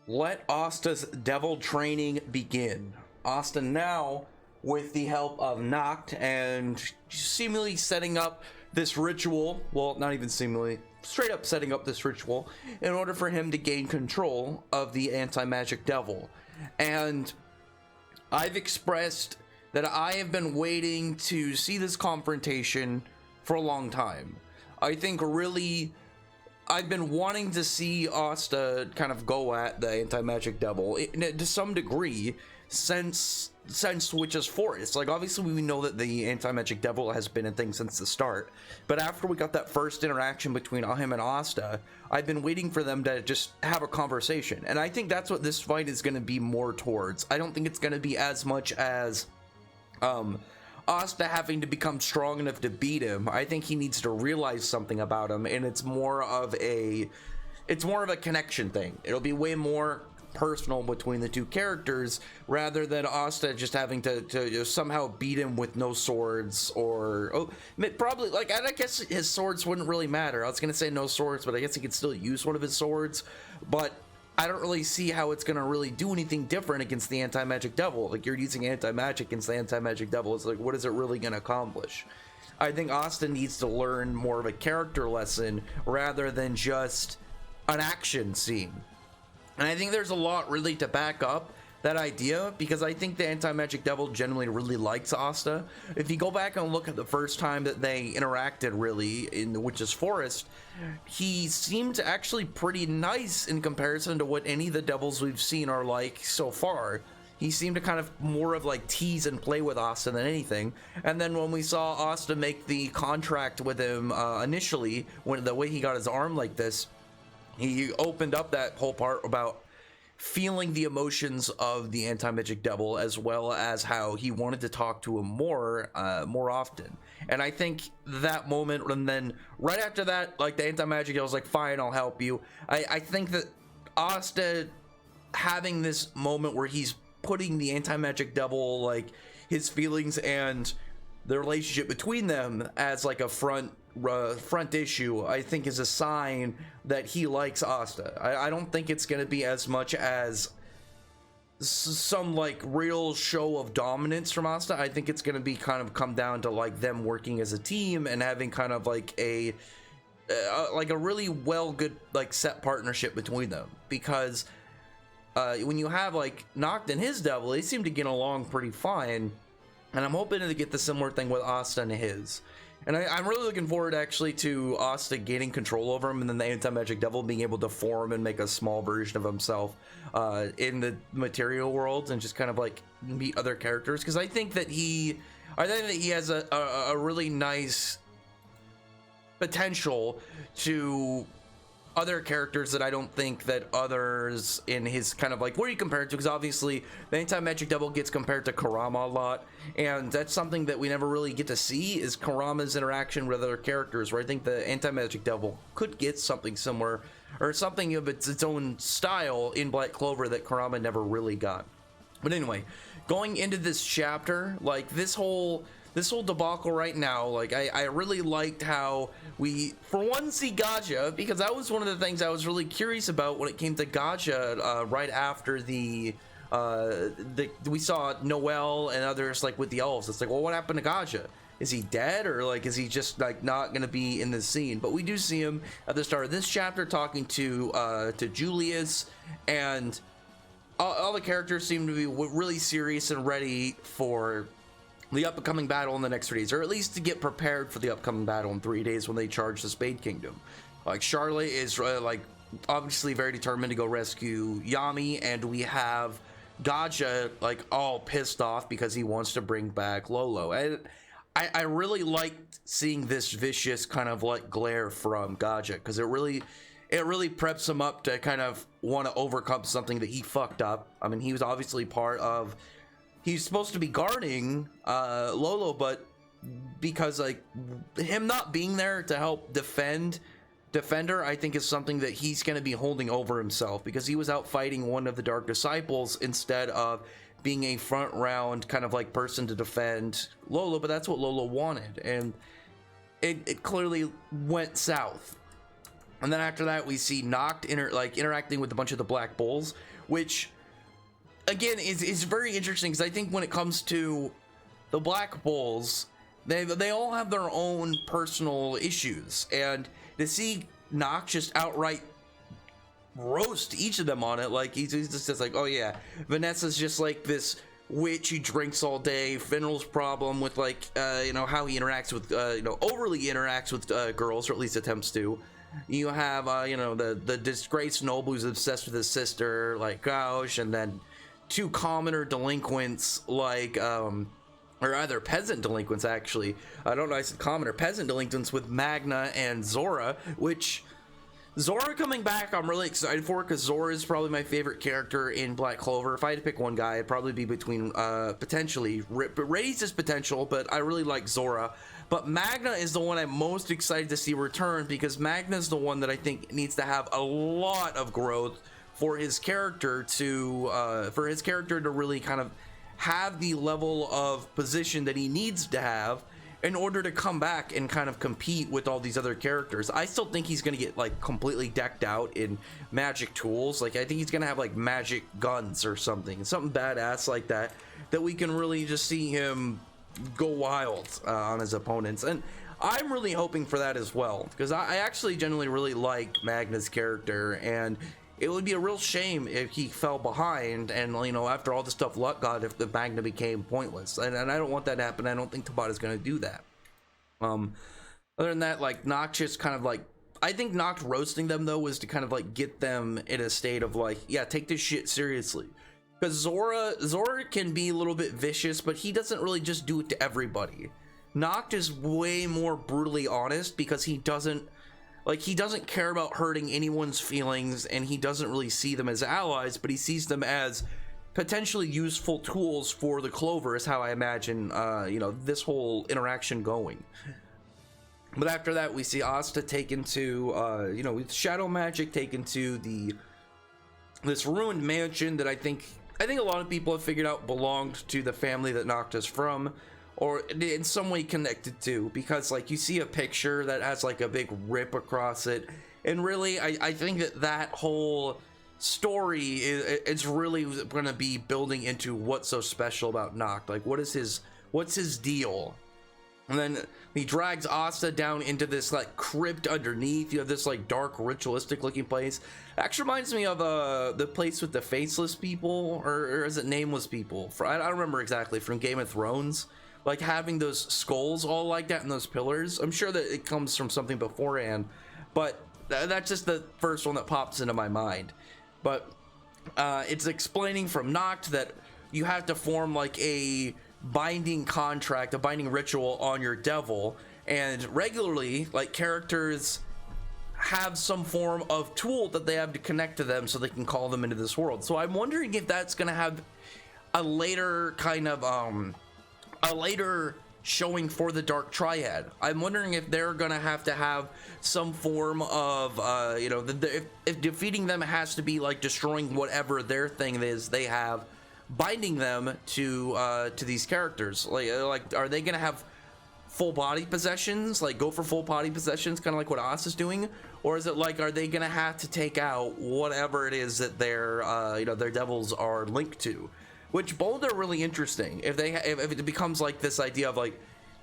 Let Asta's devil training begin. Asta now, with the help of Nacht and seemingly setting up this ritual, well, not even seemingly, straight up setting up this ritual in order for him to gain control of the anti-magic devil. And I've expressed that I have been waiting to see this confrontation for a long time. I think really I've been wanting to see Asta kind of go at the anti-magic devil to some degree since Witch's Forest. Like, obviously we know that the anti-magic devil has been a thing since the start, but after we got that first interaction between him and Asta, I've been waiting for them to just have a conversation, and I think that's what this fight is going to be more towards. I don't think it's going to be as much as Asta having to become strong enough to beat him. I think he needs to realize something about him, and it's more of a connection thing. It'll be way more personal between the two characters rather than Asta just having to somehow beat him with no swords, or probably, like, I guess his swords wouldn't really matter. I was gonna say no swords, but I guess he could still use one of his swords, but I don't really see how it's gonna really do anything different against the anti-magic devil. Like, you're using anti-magic against the anti-magic devil. It's like, what is it really gonna accomplish? I think Asta needs to learn more of a character lesson rather than just an action scene. And I think there's a lot really to back up that idea, because I think the anti-magic devil generally really likes Asta. If you go back and look at the first time that they interacted really in the Witch's Forest, he seemed actually pretty nice in comparison to what any of the devils we've seen are like so far. He seemed to kind of more of like tease and play with Asta than anything. And then when we saw Asta make the contract with him initially, when the way he got his arm like this, he opened up that whole part about feeling the emotions of the anti-magic devil, as well as how he wanted to talk to him more often. And I think that moment, and then right after that, like, the anti-magic devil was like, fine, I'll help you. I think that Asta having this moment where he's putting the anti-magic devil, like, his feelings and the relationship between them as like a front issue, I think is a sign that he likes Asta. I don't think it's going to be as much as some like real show of dominance from Asta. I think it's going to be kind of come down to like them working as a team and having kind of like a really good like set partnership between them, because when you have like Nacht and his devil, they seem to get along pretty fine, and I'm hoping to get the similar thing with Asta and his. And I'm really looking forward actually to Asta gaining control over him, and then the anti-magic devil being able to form and make a small version of himself in the material world and just kind of like meet other characters, because I think that he has a really nice potential to other characters that I don't think that others in his kind of like, what do you compare it to? Because obviously the anti-magic devil gets compared to Kurama a lot, and that's something that we never really get to see, is Kurama's interaction with other characters, where I think the anti-magic devil could get something similar or something of its own style in Black Clover that Kurama never really got. But anyway, going into this chapter, like this whole debacle right now, like I really liked how we for one see Gaja, because that was one of the things I was really curious about when it came to Gaja right after we saw Noelle and others like with the elves. It's like, well, what happened to Gaja? Is he dead, or like is he just like not gonna be in this scene? But we do see him at the start of this chapter talking to Julius, and all the characters seem to be really serious and ready for the upcoming battle in the next 3 days, or at least to get prepared for the upcoming battle in 3 days when they charge the Spade Kingdom. Like, Charlotte is like obviously very determined to go rescue Yami, and we have Gaja like all pissed off because he wants to bring back Lolo. And I really liked seeing this vicious kind of like glare from Gaja, because it really preps him up to kind of want to overcome something that he fucked up. I mean, he was obviously part of, he's supposed to be guarding Lolo, but because like him not being there to help defend her, I think is something that he's going to be holding over himself, because he was out fighting one of the Dark Disciples instead of being a front round kind of like person to defend Lolo. But that's what Lolo wanted, and it clearly went south. And then after that, we see Nacht interacting with a bunch of the Black Bulls, which again is very interesting, because I think when it comes to the Black Bulls, they all have their own personal issues, and to see Nacht just outright roast each of them on it, like he's just like, oh yeah, Vanessa's just like this witch who drinks all day. Finral's problem with like how he interacts with overly interacts with girls, or at least attempts to. You have the disgraced noble who's obsessed with his sister, like Gauche, and then two commoner delinquents like or either peasant delinquents, actually. I don't know, I said commoner, peasant delinquents with Magna and Zora, which Zora coming back I'm really excited for, because Zora is probably my favorite character in Black Clover. If I had to pick one guy, it'd probably be between potentially Ray's his potential, but I really like Zora. But Magna is the one I'm most excited to see return, because Magna is the one that I think needs to have a lot of growth for his character to really kind of have the level of position that he needs to have in order to come back and kind of compete with all these other characters. I still think he's gonna get like completely decked out in magic tools. Like I think he's gonna have like magic guns or something badass like that we can really just see him go wild on his opponents. And I'm really hoping for that as well, because I actually genuinely really like Magna's character, and it would be a real shame if he fell behind and, after all the stuff Luck got, if the Magna became pointless. And I don't want that to happen. I don't think Tabata's going to do that. Other than that, like, Nacht just kind of like, I think Nacht roasting them, though, was to kind of like get them in a state of like, yeah, take this shit seriously. Because Zora can be a little bit vicious, but he doesn't really just do it to everybody. Nacht is way more brutally honest, because he doesn't care about hurting anyone's feelings, and he doesn't really see them as allies, but he sees them as potentially useful tools for the Clover, is how I imagine, this whole interaction going. But after that, we see Asta taken to, with shadow magic, taken to this ruined mansion that I think a lot of people have figured out belonged to the family that Nacht is from, or in some way connected to, because like you see a picture that has like a big rip across it, and really I think that whole story it's really going to be building into what's so special about Nacht. Like what's his deal? And then he drags Asta down into this like crypt underneath. You have this like dark ritualistic looking place. It actually reminds me of the place with the faceless people, or is it nameless people? I don't remember exactly, from Game of Thrones. Like having those skulls all like that and those pillars. I'm sure that it comes from something beforehand, but that's just the first one that pops into my mind. But it's explaining from Nacht that you have to form like a binding contract, a binding ritual on your devil, and regularly like characters have some form of tool that they have to connect to them so they can call them into this world. So I'm wondering if that's going to have a later kind of a later showing for the Dark Triad. I'm wondering if they're gonna have to have some form of if defeating them has to be like destroying whatever their thing is they have, binding them to these characters. Like are they gonna have full body possessions, like go for full body possessions, kind of like what Asta's doing, or is it like, are they gonna have to take out whatever it is that their devils are linked to? Which both are really interesting. If it becomes like this idea of like,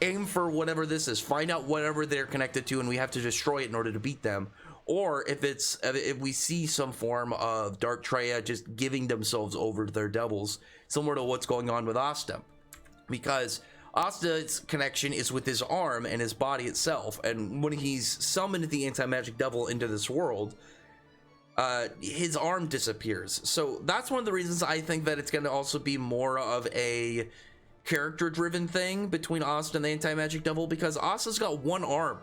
aim for whatever this is, find out whatever they're connected to, and we have to destroy it in order to beat them. Or if we see some form of Dark Triad just giving themselves over to their devils, similar to what's going on with Asta. Because Asta's connection is with his arm and his body itself, and when he's summoned the anti-magic devil into this world, his arm disappears. So that's one of the reasons I think that it's going to also be more of a character-driven thing between Asta and the anti-magic devil, because Asta's got one arm.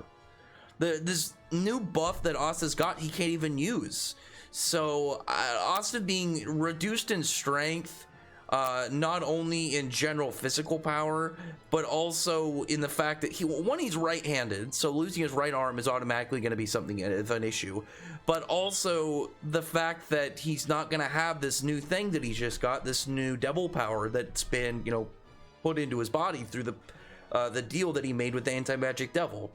This new buff that Asta's got, he can't even use. So Asta being reduced in strength, not only in general physical power, but also in the fact that he's right-handed, so losing his right arm is automatically going to be something of an issue. But also the fact that he's not going to have this new thing that he's just got, this new devil power that's been, put into his body through the deal that he made with the anti-magic devil.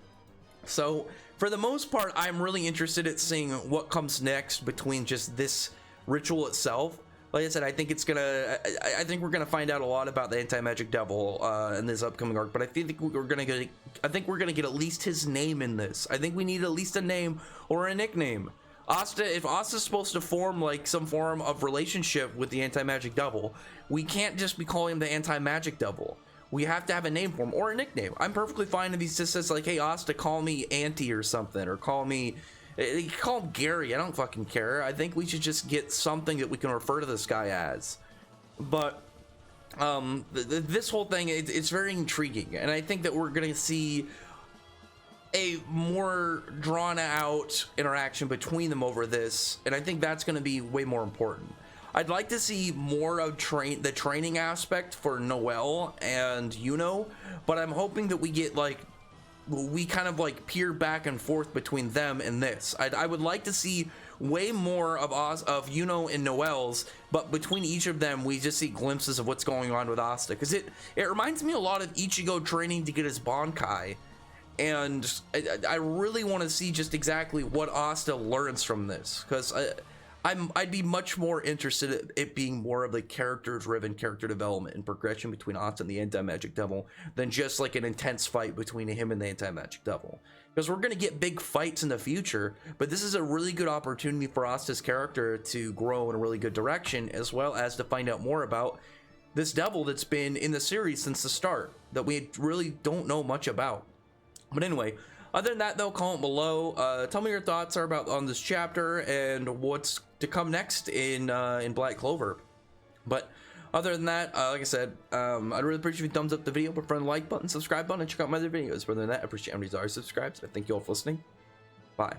So for the most part, I'm really interested in seeing what comes next between just this ritual itself. Like I said, I think I think we're gonna find out a lot about the anti-magic devil in this upcoming arc. But I think we're gonna get at least his name in this. I think we need at least a name or a nickname. Asta, if Asta's supposed to form like some form of relationship with the anti-magic devil, we can't just be calling him the anti-magic devil. We have to have a name for him or a nickname. I'm perfectly fine if he just says like, "Hey, Asta, call me Auntie" or something, or call him Gary. I don't fucking care. I think we should just get something that we can refer to this guy as. But this whole thing, it's very intriguing, and I think that we're gonna see a more drawn out interaction between them over this, and I think that's going to be way more important. I'd like to see more of the training aspect for Noelle and Yuno, but I'm hoping that we get like we kind of like peer back and forth between them and this. I would like to see way more of Yuno and Noelle's, but between each of them we just see glimpses of what's going on with Asta, because it reminds me a lot of Ichigo training to get his Bankai. And I really want to see just exactly what Asta learns from this, because I'd be much more interested in it being more of the character-driven character development and progression between Asta and the Anti-Magic Devil than just like an intense fight between him and the Anti-Magic Devil. Because we're going to get big fights in the future, but this is a really good opportunity for Asta's character to grow in a really good direction, as well as to find out more about this devil that's been in the series since the start, that we really don't know much about. But anyway, other than that though, comment below. Tell me your thoughts are on this chapter and what's to come next in Black Clover. But other than that, like I said, I'd really appreciate if you thumbs up the video, prefer the like button, subscribe button, and check out my other videos. Other than that, I appreciate everybody's already subscribed. So thank you all for listening. Bye.